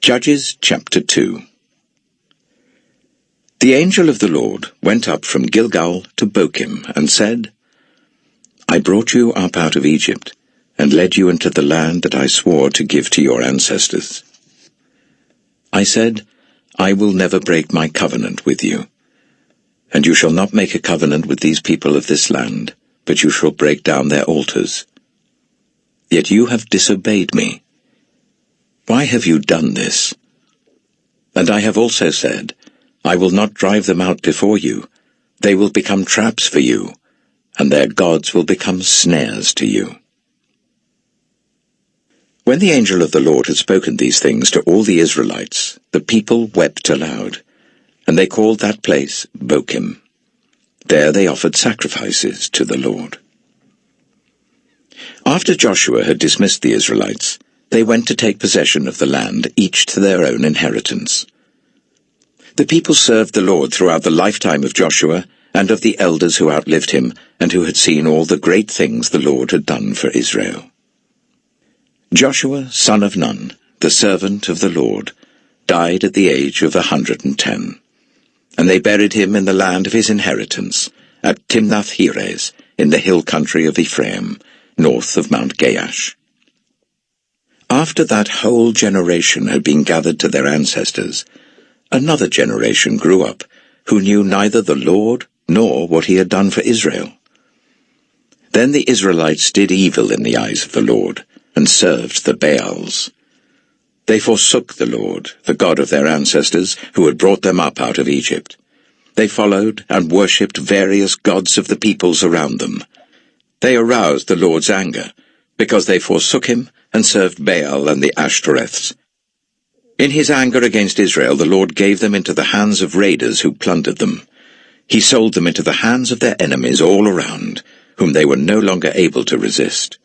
Judges chapter 2. The angel of the Lord went up from Gilgal to Bochim, and said, I brought you up out of Egypt, and led you into the land that I swore to give to your ancestors. I said, I will never break my covenant with you, and you shall not make a covenant with these people of this land, but you shall break down their altars. Yet you have disobeyed me. Why have you done this? And I have also said, I will not drive them out before you. They will become traps for you, and their gods will become snares to you. When the angel of the Lord had spoken these things to all the Israelites, the people wept aloud, and they called that place Bochim. There they offered sacrifices to the Lord. After Joshua had dismissed the Israelites, they went to take possession of the land, each to their own inheritance. The people served the Lord throughout the lifetime of Joshua and of the elders who outlived him and who had seen all the great things the Lord had done for Israel. Joshua, son of Nun, the servant of the Lord, died at the age of 110, and they buried him in the land of his inheritance, at Timnath-Heres, in the hill country of Ephraim, north of Mount Gaash. After that whole generation had been gathered to their ancestors, another generation grew up, who knew neither the Lord nor what he had done for Israel. Then the Israelites did evil in the eyes of the Lord, and served the Baals. They forsook the Lord, the God of their ancestors, who had brought them up out of Egypt. They followed and worshipped various gods of the peoples around them. They aroused the Lord's anger, because they forsook him and served Baal and the Ashtoreths. In his anger against Israel, the Lord gave them into the hands of raiders who plundered them. He sold them into the hands of their enemies all around, whom they were no longer able to resist.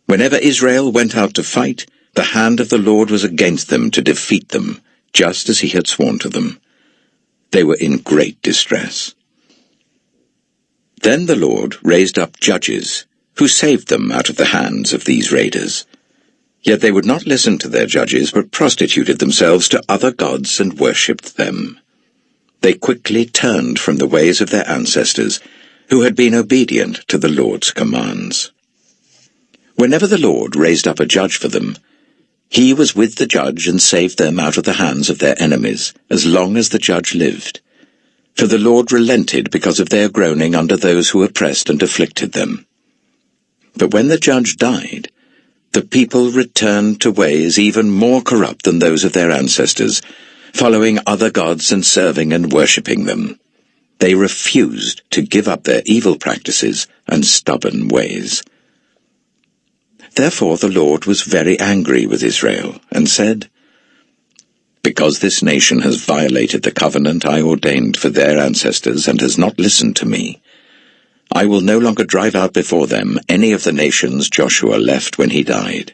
Whenever Israel went out to fight, the hand of the Lord was against them to defeat them, just as he had sworn to them. They were in great distress. Then the Lord raised up judges, who saved them out of the hands of these raiders. Yet they would not listen to their judges, but prostituted themselves to other gods and worshipped them. They quickly turned from the ways of their ancestors, who had been obedient to the Lord's commands. Whenever the Lord raised up a judge for them, he was with the judge and saved them out of the hands of their enemies, as long as the judge lived. For the Lord relented because of their groaning under those who oppressed and afflicted them. But when the judge died, the people returned to ways even more corrupt than those of their ancestors, following other gods and serving and worshipping them. They refused to give up their evil practices and stubborn ways. Therefore the Lord was very angry with Israel, and said, Because this nation has violated the covenant I ordained for their ancestors and has not listened to me, I will no longer drive out before them any of the nations Joshua left when he died.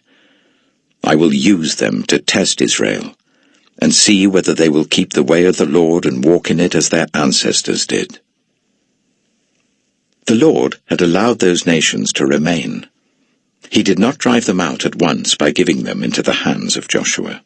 I will use them to test Israel, and see whether they will keep the way of the Lord and walk in it as their ancestors did. The Lord had allowed those nations to remain. He did not drive them out at once by giving them into the hands of Joshua.